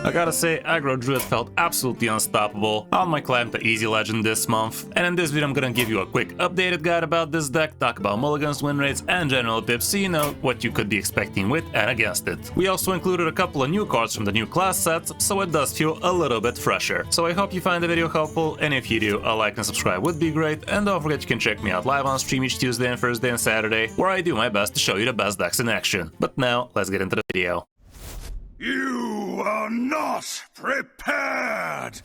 I gotta say, Aggro Druid felt absolutely unstoppable on my climb to Easy Legend this month, and in this video I'm gonna give you a quick updated guide about this deck, talk about mulligans, win rates, and general tips so you know what you could be expecting with and against it. We also included a couple of new cards from the new class sets, so it does feel a little bit fresher. So I hope you find the video helpful, and if you do, a like and subscribe would be great, and don't forget you can check me out live on stream each Tuesday and Thursday and Saturday, where I do my best to show you the best decks in action. But now, let's get into the video. You are not prepared!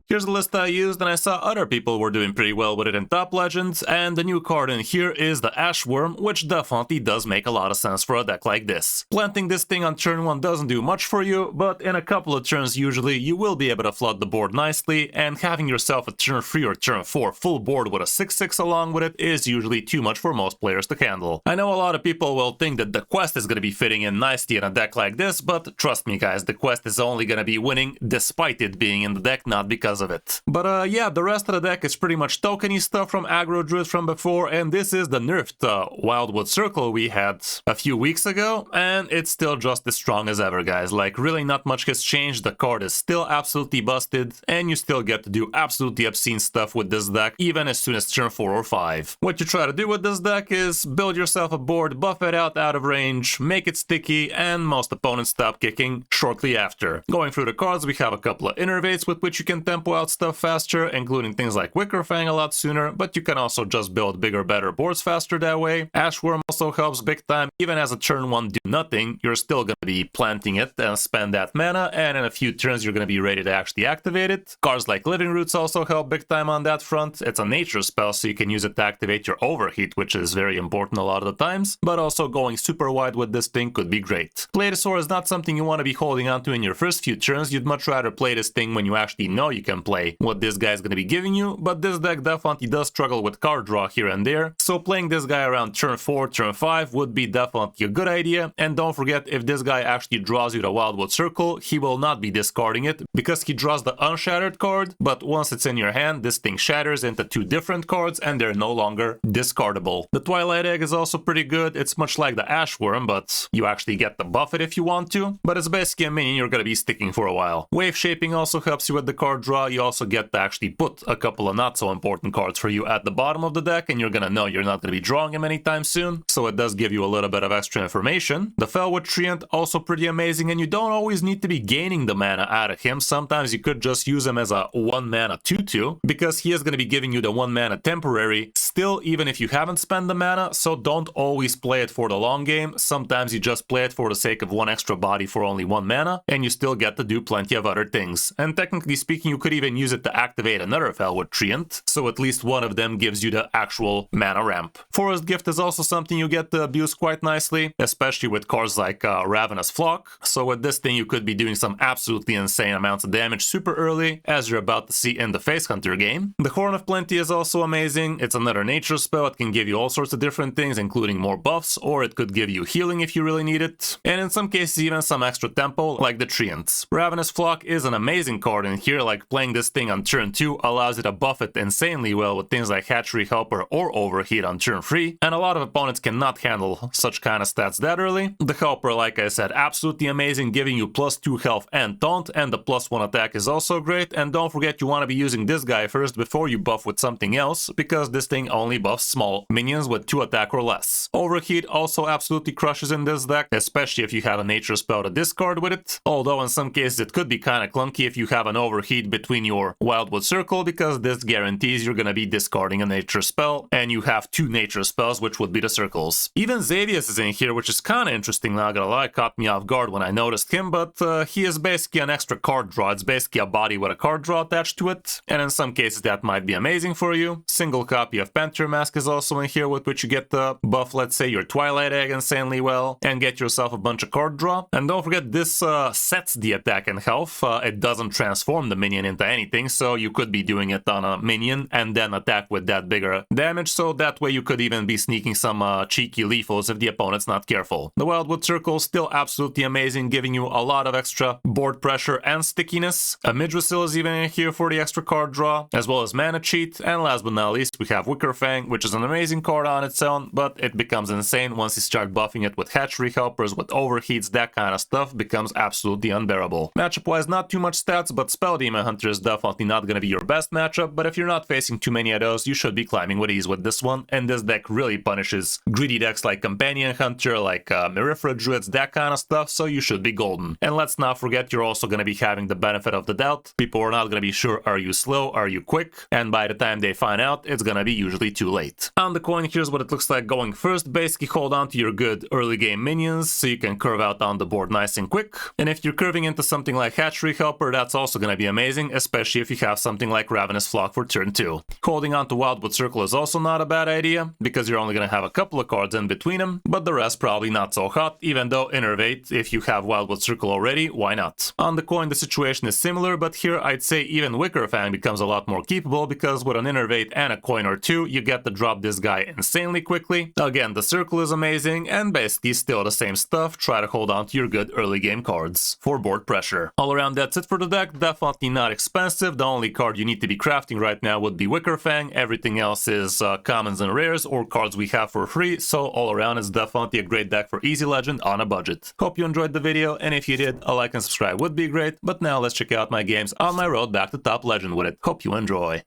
Here's the list I used, and I saw other people were doing pretty well with it in Top Legends, and the new card in here is the Ash Worm, which definitely does make a lot of sense for a deck like this. Planting this thing on turn 1 doesn't do much for you, but in a couple of turns usually you will be able to flood the board nicely, and having yourself a turn 3 or turn 4 full board with a 6/6 along with it is usually too much for most players to handle. I know a lot of people will think that the quest is going to be fitting in nicely in a deck like this, but trust me guys, the quest is only going to be winning despite it being in the deck, not because of it. But yeah, the rest of the deck is pretty much tokeny stuff from Aggro Druid from before, and this is the nerfed Wildwood Circle we had a few weeks ago, and it's still just as strong as ever, guys. Like, really not much has changed, the card is still absolutely busted, and you still get to do absolutely obscene stuff with this deck, even as soon as turn 4 or 5. What you try to do with this deck is build yourself a board, buff it out of range, make it sticky, and most opponents stop kicking shortly after. Going through the cards, we have a couple of innervates with which you can tempo out stuff faster, including things like Wicker Fang a lot sooner, but you can also just build bigger, better boards faster that way. Ash Worm also helps big time. Even as a turn 1 do nothing, you're still going to be planting it and spend that mana, and in a few turns you're going to be ready to actually activate it. Cards like Living Roots also help big time on that front. It's a nature spell, so you can use it to activate your Overheat, which is very important a lot of the times, but also going super wide with this thing could be great. Playtosaur is not something you want to be holding onto in your first few turns. You'd much rather play this thing when you actually know you can play what this guy is going to be giving you, but this deck definitely does struggle with card draw here and there, so playing this guy around turn 4, turn 5 would be definitely a good idea. And don't forget, if this guy actually draws you the Wildwood Circle, he will not be discarding it, because he draws the Unshattered card, but once it's in your hand, this thing shatters into 2 different cards and they're no longer discardable. The Twilight Egg is also pretty good. It's much like the Ash Worm, but you actually get to buff it if you want to, but it's basically a minion you're going to be sticking for a while. Wave Shaping also helps you with the card draw. You also get to actually put a couple of not so important cards for you at the bottom of the deck, and you're gonna know you're not gonna be drawing them anytime soon, so it does give you a little bit of extra information. The Felwood Treant also pretty amazing, and you don't always need to be gaining the mana out of him. Sometimes you could just use him as a 1 mana 2/2, because he is gonna be giving you the 1 mana temporary still, even if you haven't spent the mana, so don't always play it for the long game. Sometimes you just play it for the sake of 1 extra body for only 1 mana, and you still get to do plenty of other things. And technically speaking, you could even use it to activate another Felwood Treant, so at least one of them gives you the actual mana ramp. Forest Gift is also something you get to abuse quite nicely, especially with cards like Ravenous Flock, so with this thing you could be doing some absolutely insane amounts of damage super early, as you're about to see in the Face Hunter game. The Horn of Plenty is also amazing. It's another nature spell. It can give you all sorts of different things, including more buffs, or it could give you healing if you really need it, and in some cases even some extra tempo, like the Treants. Ravenous Flock is an amazing card in here. Like, playing this thing on turn 2 allows you to buff it insanely well with things like Hatchery Helper or Overheat on turn 3, and a lot of opponents cannot handle such kind of stats that early. The Helper, like I said, absolutely amazing, giving you +2 health and taunt, and the +1 attack is also great. And don't forget, you want to be using this guy first before you buff with something else, because this thing only buffs small minions with 2 attack or less. Overheat also absolutely crushes in this deck, especially if you have a nature spell to discard with it, although in some cases it could be kind of clunky if you have an Overheat between your Wildwood Circle, because this guarantees you're gonna be discarding a nature spell, and you have 2 nature spells, which would be the circles. Even Xavius is in here, which is kind of interesting, not gonna lie. Caught me off guard when I noticed him, but he is basically an extra card draw. It's basically a body with a card draw attached to it, and in some cases that might be amazing for you. Single copy of Panther Mask is also in here, with which you get to buff, let's say, your Twilight Egg insanely well, and get yourself a bunch of card draw. And don't forget, this sets the attack and health. It doesn't transform the minion into into anything, so you could be doing it on a minion and then attack with that bigger damage, so that way you could even be sneaking some cheeky lethals if the opponent's not careful. The Wildwood Circle is still absolutely amazing, giving you a lot of extra board pressure and stickiness. A Midrisil is even in here for the extra card draw, as well as Mana Cheat, and last but not least we have Wicker Fang, which is an amazing card on its own, but it becomes insane once you start buffing it with hatchery helpers, with overheats, that kind of stuff becomes absolutely unbearable. Matchup wise, not too much stats, but Spell Demon Hunter is definitely not gonna be your best matchup, but if you're not facing too many of those, you should be climbing with ease with this one, and this deck really punishes greedy decks like Companion Hunter, like Merifera Druids, that kind of stuff, so you should be golden. And let's not forget, you're also gonna be having the benefit of the doubt. People are not gonna be sure, are you slow, are you quick, and by the time they find out, it's gonna be usually too late. On the coin, here's what it looks like going first. Basically hold on to your good early game minions so you can curve out on the board nice and quick, and if you're curving into something like Hatchery Helper, that's also gonna be amazing, especially if you have something like Ravenous Flock for turn 2. Holding on to Wildwood Circle is also not a bad idea, because you're only gonna have a couple of cards in between them, but the rest probably not so hot, even though Innervate, if you have Wildwood Circle already, why not? On the coin, the situation is similar, but here I'd say even Wicker Fang becomes a lot more keepable, because with an Innervate and a coin or two, you get to drop this guy insanely quickly. Again, the circle is amazing, and basically still the same stuff, try to hold on to your good early game cards for board pressure. All around, that's it for the deck, definitely not expensive. The only card you need to be crafting right now would be Wicker Fang, everything else is commons and rares or cards we have for free, so all around it's definitely a great deck for easy legend on a budget. Hope you enjoyed the video, and if you did, a like and subscribe would be great, but now let's check out my games on my road back to top legend with it. Hope you enjoy.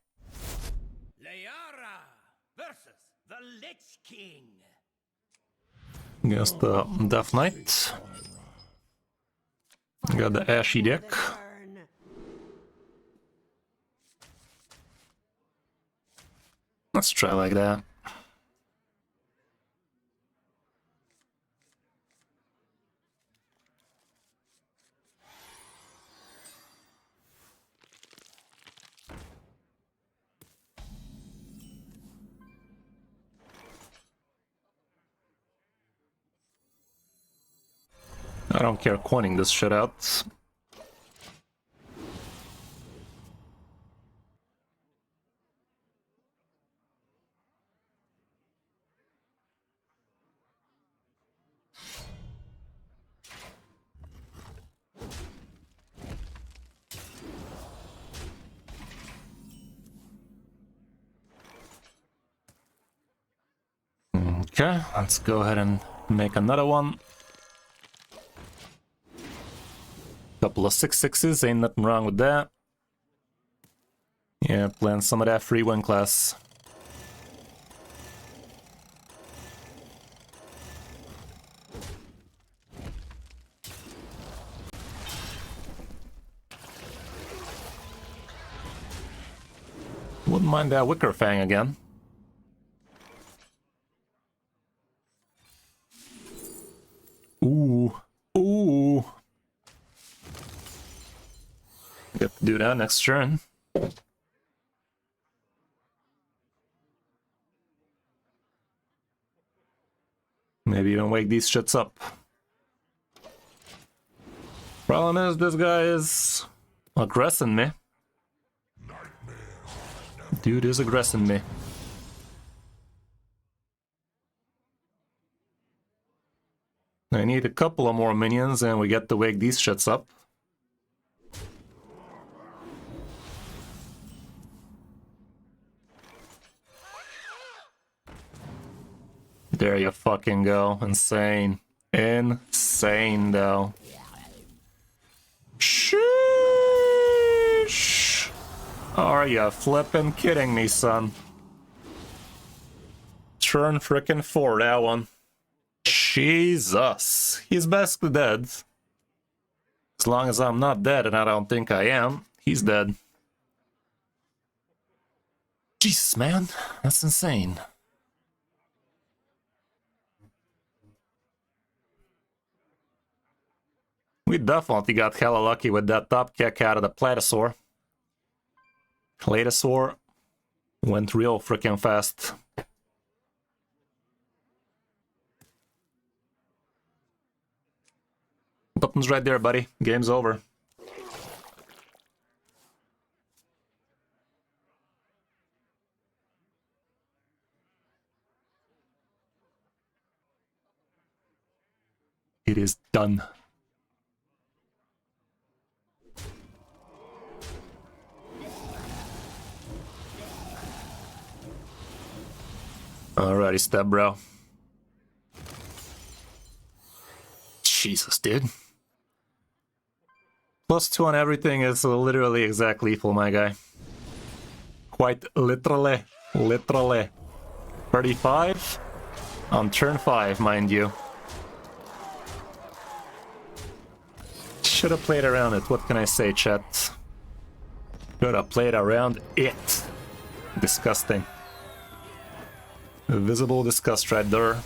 Versus the Lich King. Against the Death Knight. Got the Ashy deck. Let's try like that. I don't care coining this shit out. Okay, let's go ahead and make another one. Couple of 6/6s, ain't nothing wrong with that. Yeah, playing some of that free win class. Wouldn't mind that Wicker Fang again. Ooh. Ooh. Get to do that next turn. Maybe even wake these shits up. Problem is, this guy is aggressing me. Dude is aggressing me. I need a couple of more minions and we get to wake these shits up. There you fucking go. Insane. Insane, though. Sheesh. Are you flippin' kidding me, son? Turn frickin' 4, that one. Jesus. He's basically dead. As long as I'm not dead, and I don't think I am, he's dead. Jesus, man. That's insane. We definitely got hella lucky with that top kick out of the Platosaur. Platosaur went real freaking fast. Button's right there, buddy. Game's over. is done. Alrighty, step bro. Jesus, dude. +2 on everything is literally exact lethal, my guy. Quite literally. Literally. 35 on turn 5, mind you. Should have played around it. What can I say, chat? Should have played around it. Disgusting. Visible disgust right there.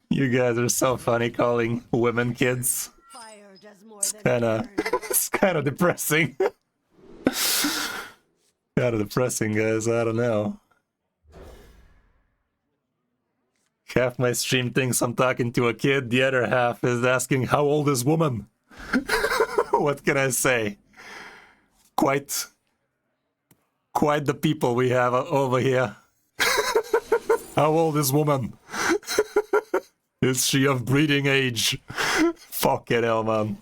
You guys are so funny calling women kids. It's kind of depressing. Kind of depressing, guys. I don't know. Half my stream thinks I'm talking to a kid. The other half is asking, how old is woman? What can I say? Quite the people we have over here. How old is woman? Is she of breeding age? Fucking hell, man.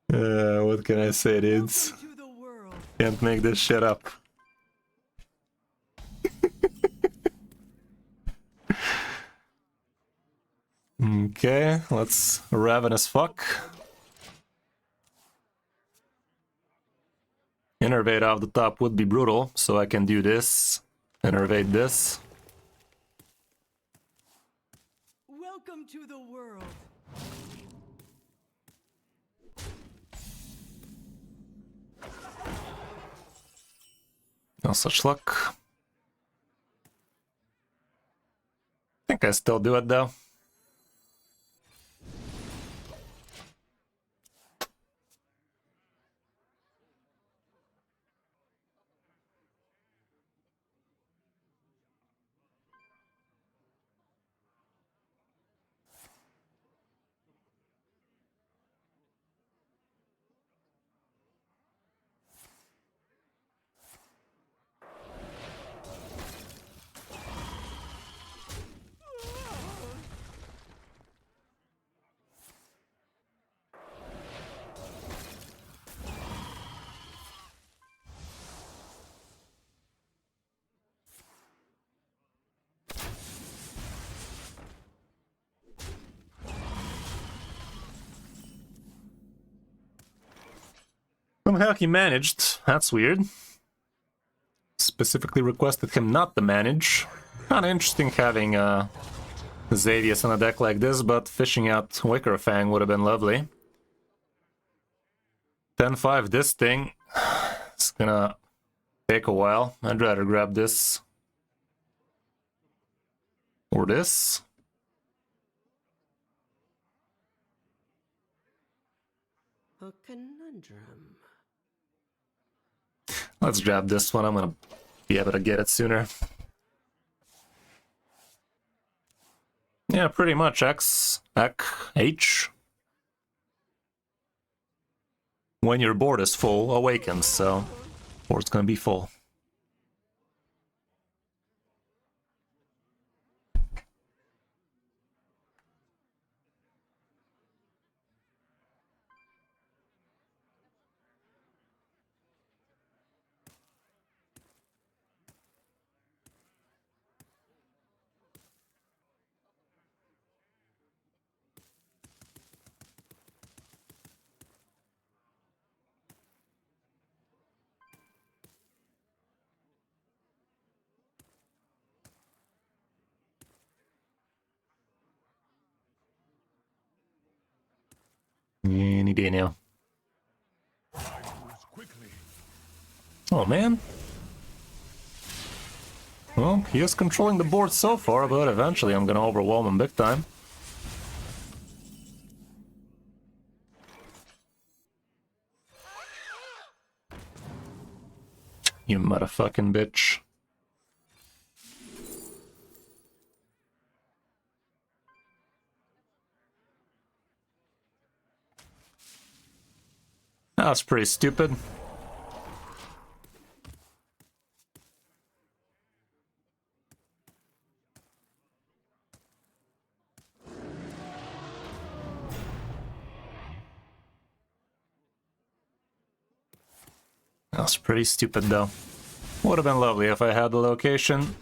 What can I say, dudes? Can't make this shit up. Okay, let's ravenous fuck. Innervate off the top would be brutal, so I can do this. Innervate this. Welcome to the world. No such luck. I think I still do it though. Somehow he managed. That's weird. Specifically requested him not to manage. Kinda interesting having Xavius on a deck like this, but fishing out Wicker Fang would have been lovely. 10-5 this thing. It's gonna take a while. I'd rather grab this. Or this. A conundrum. Let's grab this one. I'm gonna be able to get it sooner. Yeah, pretty much. X, H. When your board is full, awakens, so board's gonna be full. Any day now. Oh man. Well, he is controlling the board so far, but eventually I'm gonna overwhelm him big time. You motherfucking bitch. That's pretty stupid. That's pretty stupid though. Would have been lovely if I had the location.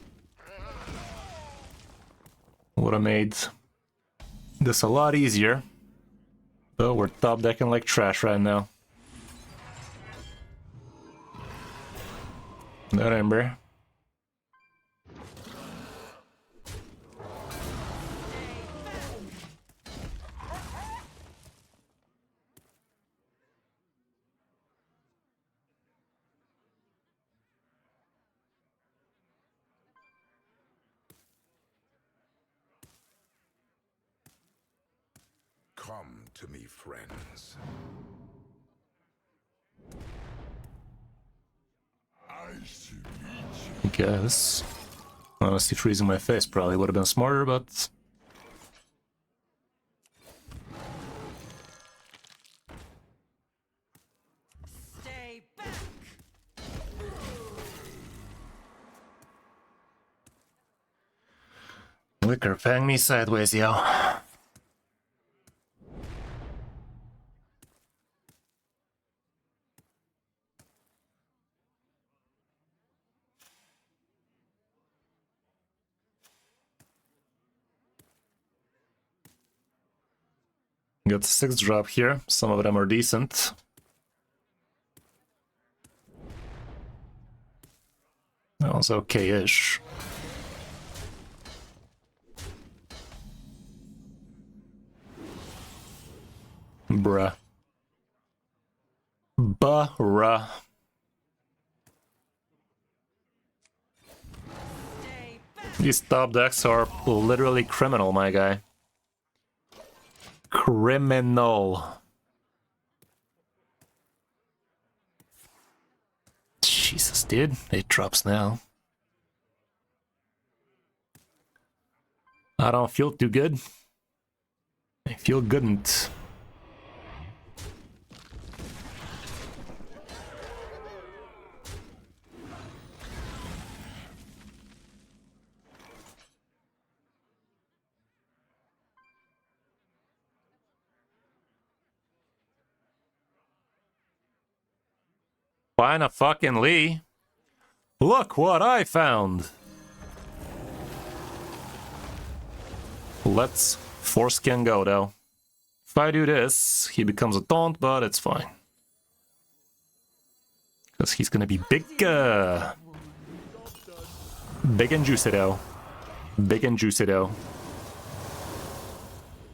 Would have made this a lot easier. But we're top decking like trash right now. That Ember. Come to me, friends. I guess. Honestly, freezing my face probably would have been smarter, but... Stay back. Wicker, bang me sideways, yo. Got 6 drop here, some of them are decent. That was okay-ish. Bruh. Bruh. These top decks are literally criminal, my guy. Criminal. Jesus, dude. 8 drops now. I don't feel too good. I feel goodn't. Find a fucking Lee. Look what I found. Let's foreskin go though. If I do this, he becomes a taunt, but it's fine. Because he's gonna be big. Big and juicy though. Big and juicy though.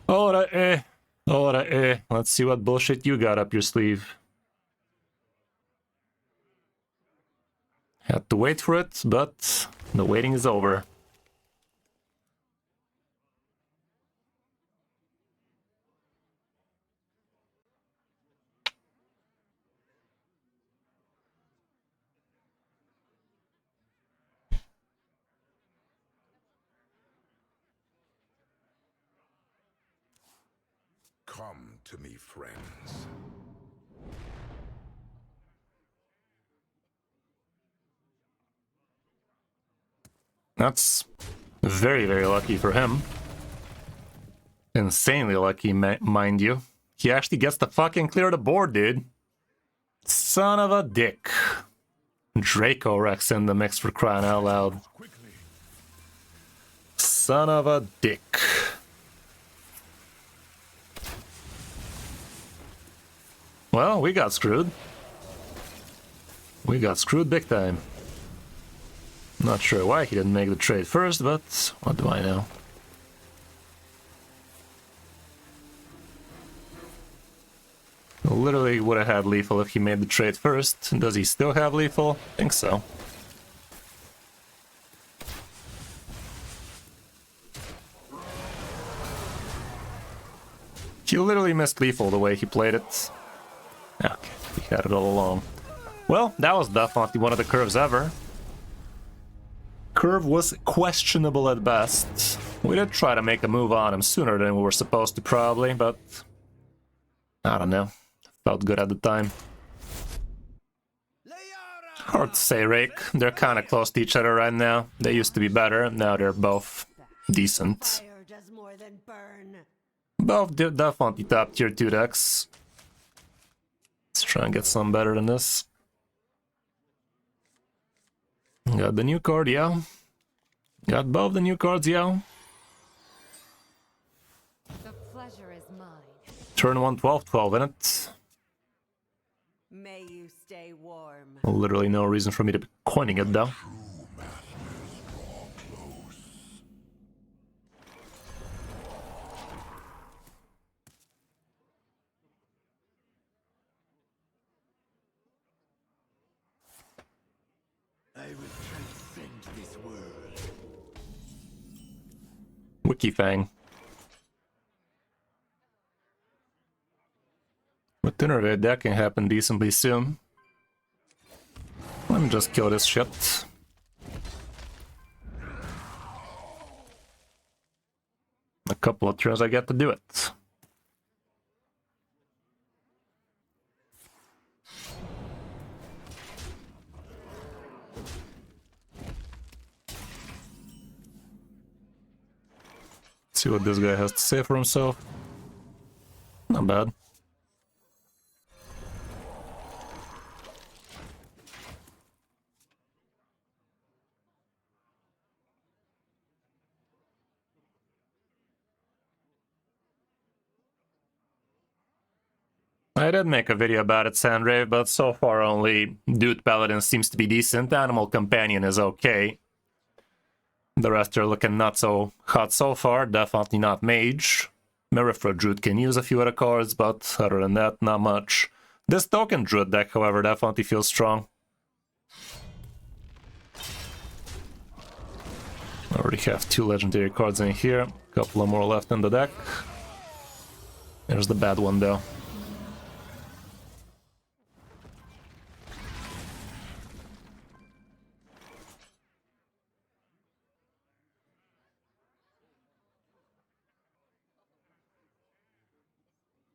Alright, eh. Alright, eh. Let's see what bullshit you got up your sleeve. Had to wait for it, but the waiting is over. Come to me, friends. That's very, very lucky for him. Insanely lucky, mind you. He actually gets to fucking clear the board, dude. Son of a dick. Draco Rex in the mix for crying out loud. Son of a dick. Well, we got screwed. We got screwed big time. Not sure why he didn't make the trade first, but what do I know? Literally would have had lethal if he made the trade first. Does he still have lethal? I think so. He literally missed lethal the way he played it. Okay, he had it all along. Well, that was definitely one of the curves ever. Curve was questionable at best. We did try to make a move on him sooner than we were supposed to probably, but I don't know. Felt good at the time. Hard to say, Rake. They're kind of close to each other right now. They used to be better, now they're both decent. Fire does more than burn. Both definitely top tier 2 decks. Let's try and get some better than this. Got the new card, yeah. Got both the new cards, yeah. The pleasure is mine. Turn 1, 12, 12 in it. May you stay warm. Literally no reason for me to be coining it, though. I will transcend this world. Wikifang. With Innervate, that can happen decently soon. Let me just kill this shit. A couple of turns I get to do it. See what this guy has to say for himself. Not bad. I did make a video about it, Sandrave, but so far only Dude Paladin seems to be decent, Animal Companion is okay. The rest are looking not so hot so far, definitely not Mage. Merifra Druid can use a few other cards, but other than that, not much. This Token Druid deck, however, definitely feels strong. Already have 2 legendary cards in here, a couple of more left in the deck. There's the bad one though.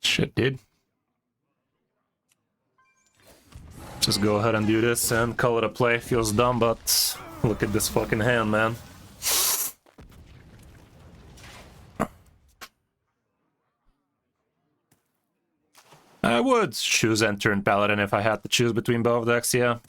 Shit, dude. Just go ahead and do this and call it a play. Feels dumb, but look at this fucking hand, man. I would choose Enter and Paladin if I had to choose between both decks, yeah.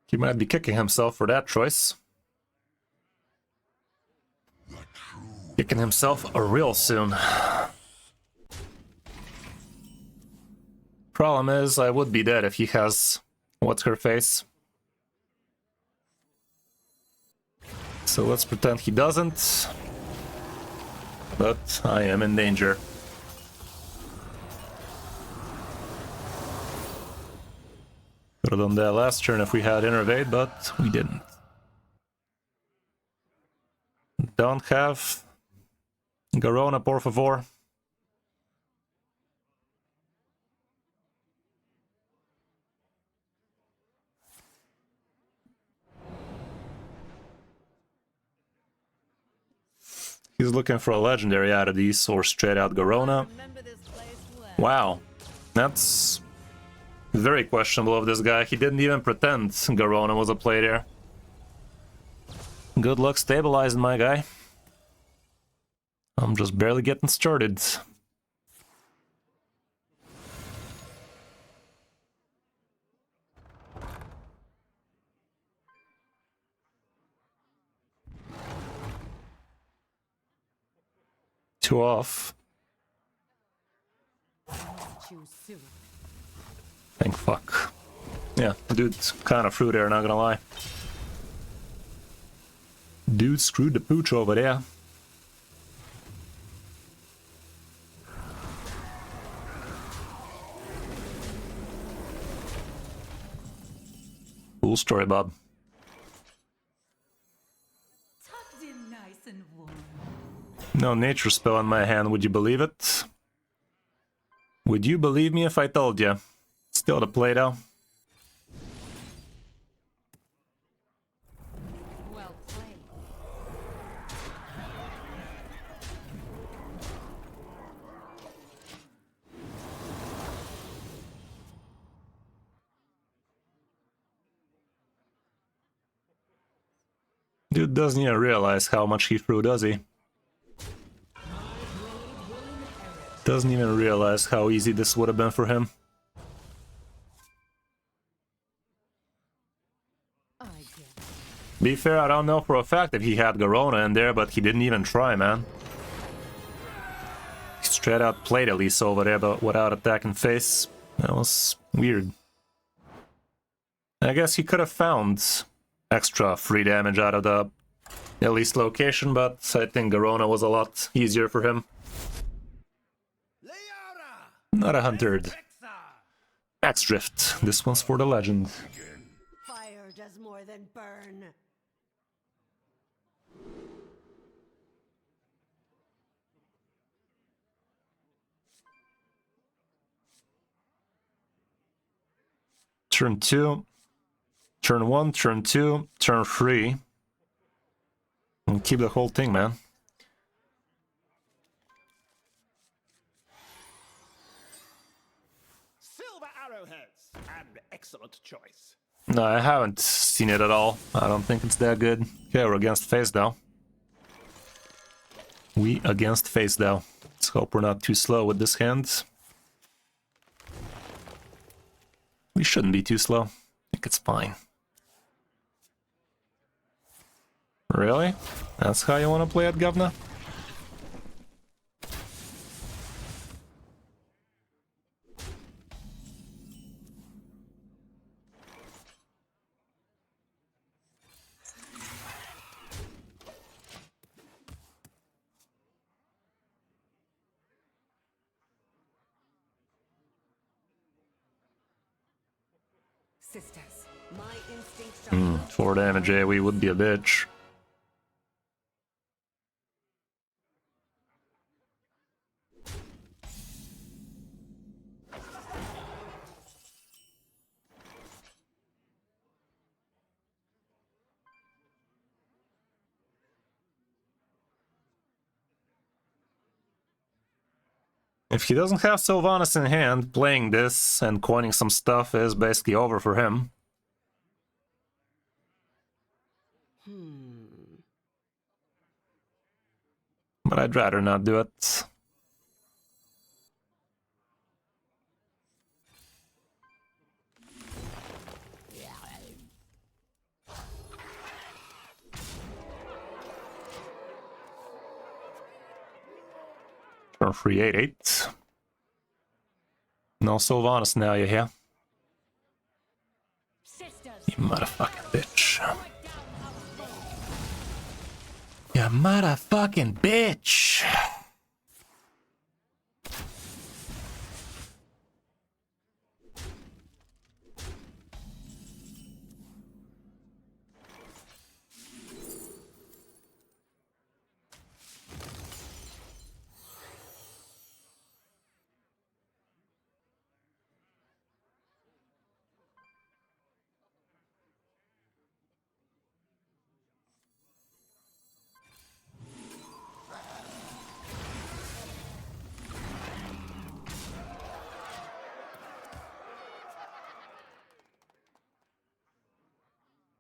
He might be kicking himself for that choice. Kicking himself real soon. Problem is, I would be dead if he has what's her face. So let's pretend he doesn't. But I am in danger. Could have done that last turn if we had Innervate, but we didn't. Don't have Garona, por favor. He's looking for a legendary out of these, or straight out Garona. Wow, that's very questionable of this guy. He didn't even pretend Garona was a play there. Good luck stabilizing, my guy. I'm just barely getting started. Two off. Thank fuck. Yeah, dude's kind of through there, not gonna lie. Dude screwed the pooch over there. Cool story, Bob. Tucked in nice and warm. No nature spell in my hand, would you believe it? Would you believe me if I told you? Still the play though. Well played. Dude doesn't even realize how much he threw, does he? Doesn't even realize how easy this would have been for him. I get Be fair, I don't know for a fact if he had Garona in there, but he didn't even try, man. He straight out played Elise over there, but without attacking face. That was weird. I guess he could have found extra free damage out of the Elise location, but I think Garona was a lot easier for him. Not 100. Max Drift. This one's for the legend. fire does more than burn. Turn 2. Turn 1, turn 2, turn 3. And keep the whole thing, man. Silver arrowheads, an excellent choice. No, I haven't seen it at all. I don't think it's that good. Okay, we're against face though. We against face though. Let's hope we're not too slow with this hand. We shouldn't be too slow. I think it's fine. Really? That's how you want to play it, governor? Sisters, my instincts are 4 damage AoE would be a bitch. If he doesn't have Sylvanas in hand, playing this and coining some stuff is basically over for him. But I'd rather not do it. Turn 3, 8, 8. No Sylvanas now, you hear? You motherfucking bitch. You motherfucking bitch.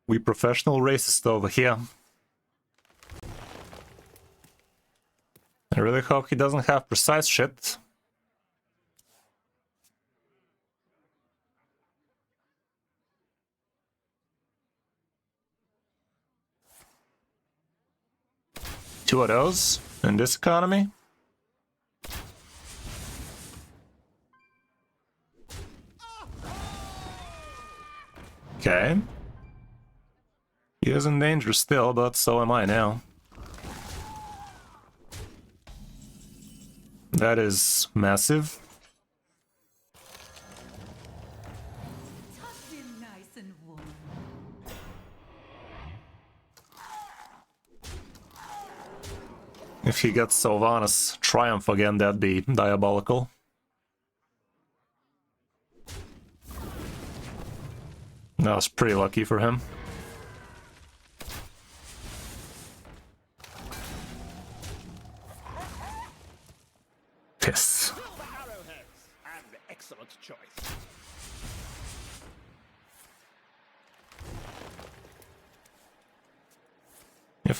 We professional racist over here. I really hope he doesn't have precise shit. Two of those in this economy. Okay. He is in danger still, but so am I now. That is massive. Tucked in nice and warm. If he gets Sylvanas Triumph again, that'd be diabolical. That was pretty lucky for him. Piss. Silver arrowheads, an excellent choice.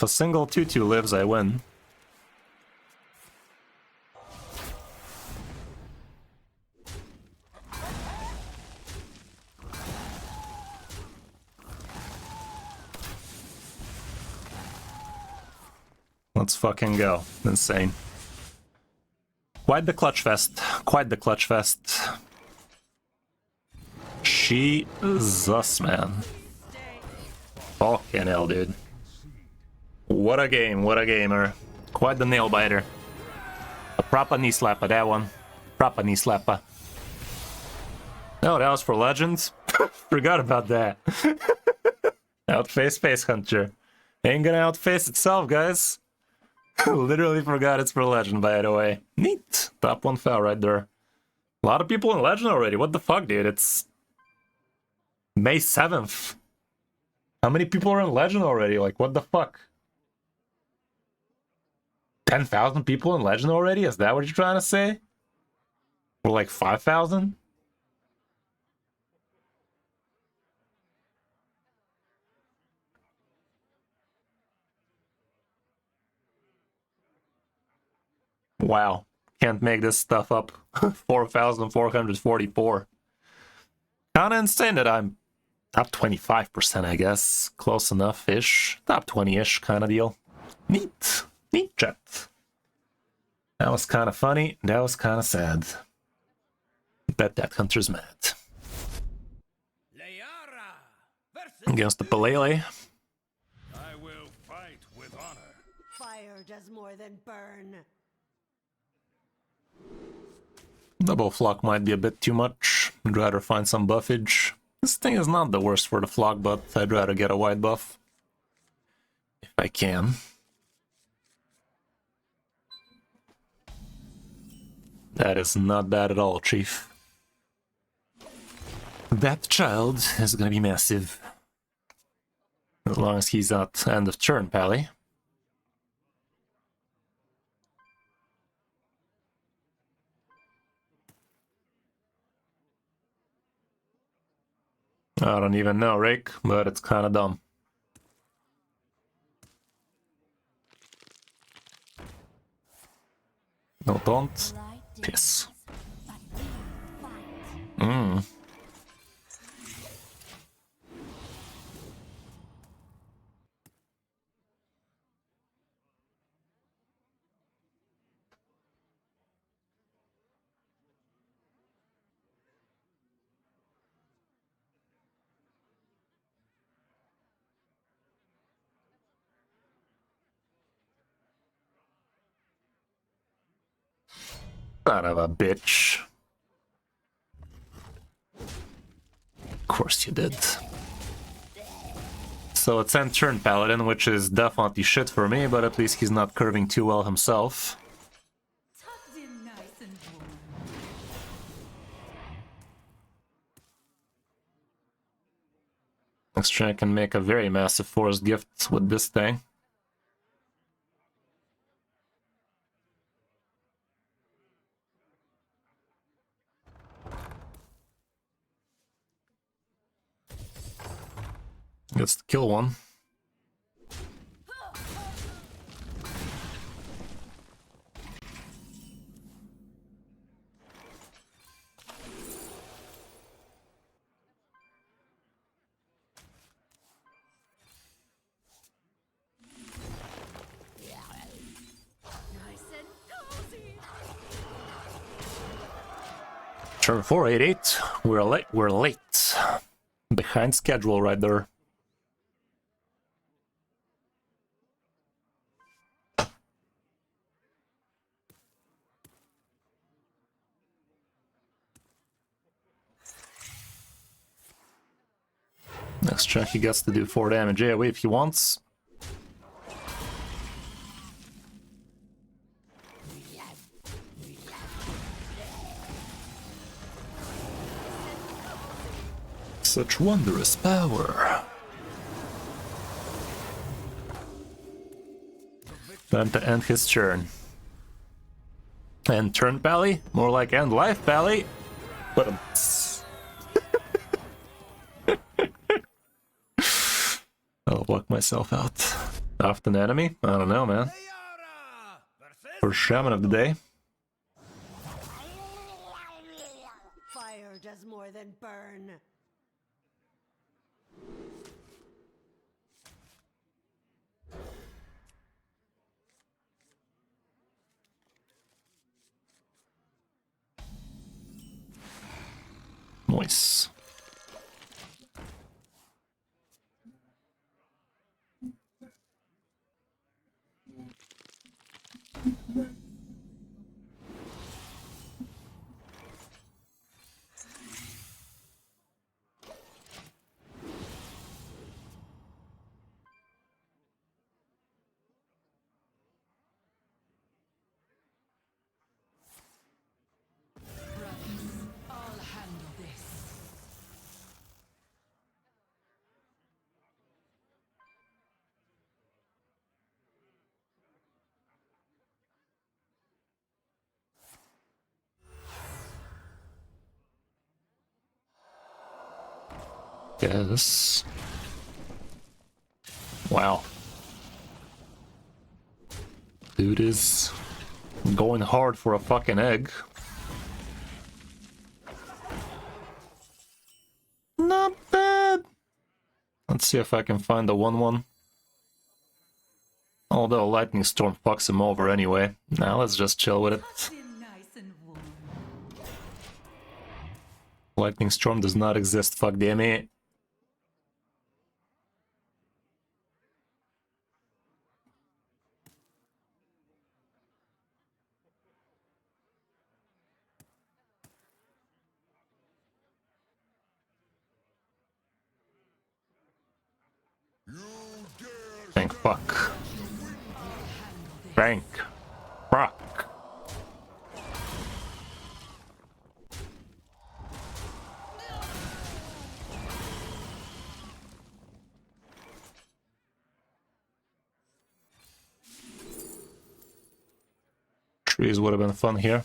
If a single 2/2 lives, I win. Let's fucking go. Insane. Quite the clutch fest. Quite the clutch fest. Jesus, man. Fucking hell, dude. What a game, what a gamer. Quite the nail biter. A proper knee slapper, that one. Proper knee slapper. Oh, that was for Legends? Forgot about that. Outface Space Hunter. Ain't gonna outface itself, guys. Literally forgot it's for Legend, by the way. Neat. Top 1 fell right there. A lot of people in Legend already. What the fuck, dude? It's May 7th. How many people are in Legend already? Like, what the fuck? 10,000 people in Legend already? Is that what you're trying to say? Or like 5,000? Wow. Can't make this stuff up. 4,444. Kinda insane that I'm top 25%, I guess. Close enough-ish. Top 20-ish kind of deal. Neat. Neat chat. That was kind of funny. That was kind of sad. Bet that Hunter's mad. Against the Pelele. I will fight with honor. Fire does more than burn. Double flock might be a bit too much. I'd rather find some buffage. This thing is not the worst for the flock, but I'd rather get a white buff. If I can. That is not bad at all, Chief. That child is gonna be massive. As long as he's at end of turn, Pally. I don't even know, Rake, but it's kind of dumb. No, don't. Piss. Son of a bitch. Of course you did. So it's end turn Paladin, which is definitely shit for me, but at least he's not curving too well himself. Tucked in nice and warm. Next turn I can make a very massive forest gift with this thing. Gets to kill one. Nice and cozy. Turn 488. We're late. We're late. Behind schedule right there. Next check he gets to do 4 damage AoE if he wants. Such wondrous power. Time to end his turn. End turn Pally? More like end life Pally. But I'll block myself out. Often enemy? I don't know, man. Leora versus First shaman of the day. Fire does more than burn. Nice. I'll handle this. Yes. Wow. Dude is going hard for a fucking egg. Not bad. Let's see if I can find the 1-1. Although Lightning Storm fucks him over anyway. Now let's just chill with it. Tucked in nice and warm. Lightning Storm does not exist, fuck the ME. Thank fuck. Thank fuck. Trees would have been fun here.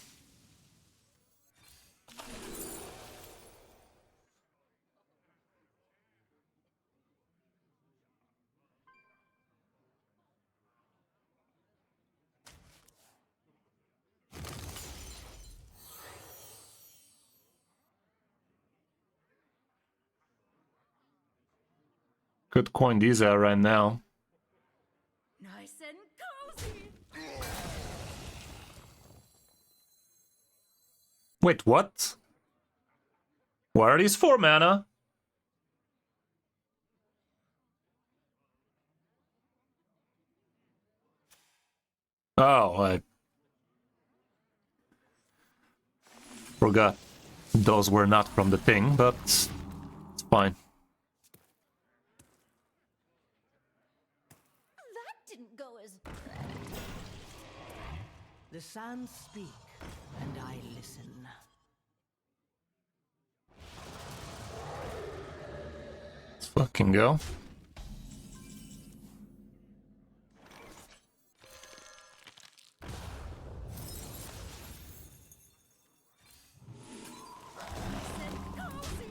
Could coin these out right now. Nice and cozy. Wait, what? Why are these 4 mana? Oh, I forgot. Those were not from the thing, but it's fine. That didn't go as. The sands speak, and I listen. Let's fucking go. Nice and cozy.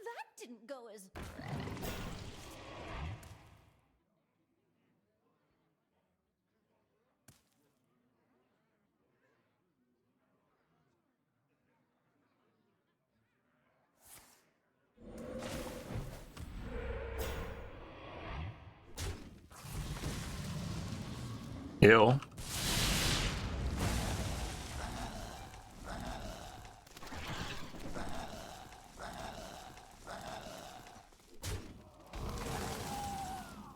That didn't go as. Ew.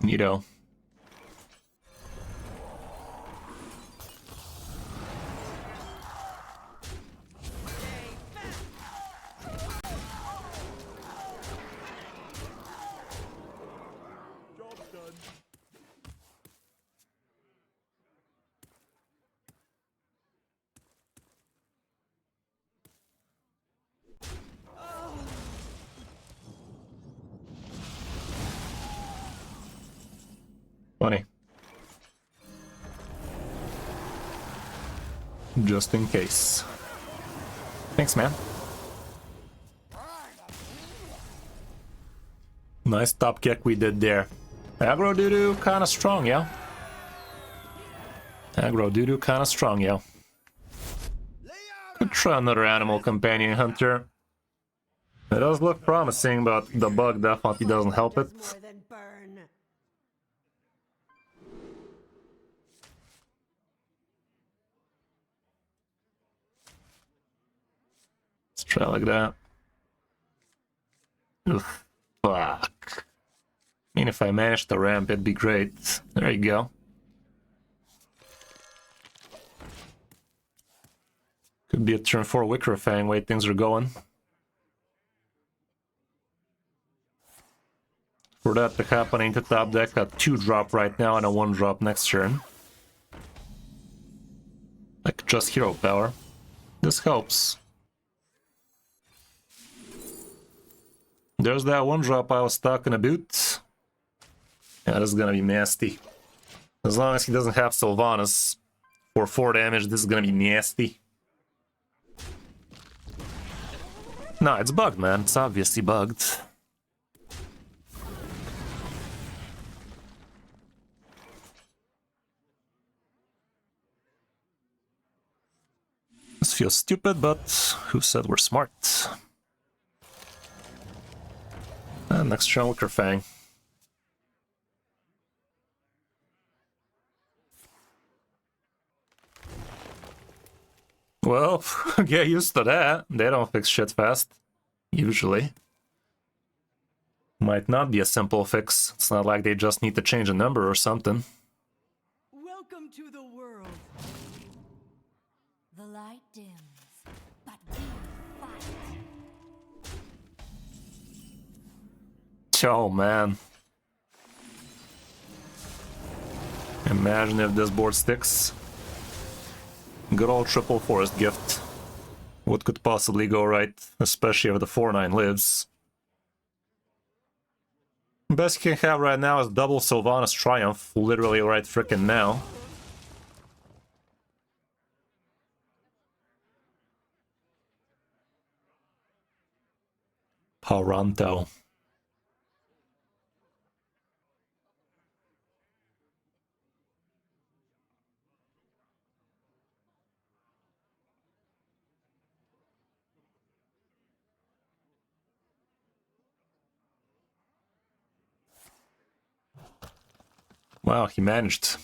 Neato. Job's done. just in case. Thanks, man. Nice top kick we did there. Aggro doo-doo kinda strong, yeah? Aggro doo-doo kinda strong, yeah. Could try another animal companion hunter. It does look promising, but the bug definitely doesn't help it. Does more than burn. Let's try like that. Oof. Fuck. I mean, if I manage to ramp, it'd be great. There you go. Could be a turn 4 Wicker Fang, way things are going. For that to happen, I need to top deck a 2-drop right now and a 1-drop next turn. Like just hero power. This helps. There's that 1-drop I was talking about. Yeah, this is gonna be nasty. As long as he doesn't have Sylvanas for 4 damage, this is gonna be nasty. No, it's bugged, man. It's obviously bugged. This feels stupid, but who said we're smart? And next turn, Wicker Fang. Well, get used to that. They don't fix shit fast. Usually. Might not be a simple fix. It's not like they just need to change a number or something. Welcome to the world. The light dims, but we fight. Oh man. Imagine if this board sticks. Good old triple forest gift. What could possibly go right, especially if the 4/9 lives? Best you can have right now is double Sylvanas Triumph, literally right frickin' now. Paranto. Wow, he managed.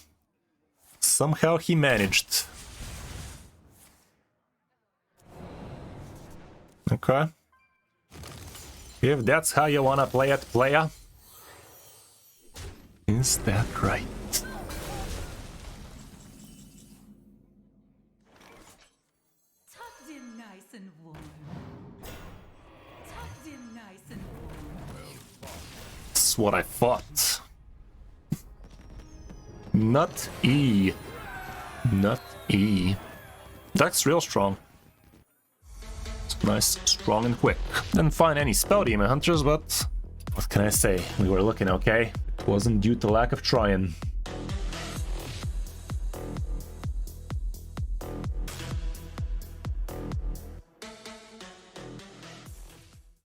Somehow he managed. Okay. If that's how you wanna play it, playa. Is that right? Tucked in nice and warm. Tucked in nice and warm. That's what I thought. Nut E. Nut E. That's real strong. It's nice, strong, and quick. Didn't find any spell demon hunters, but what can I say? We were looking okay. It wasn't due to lack of trying.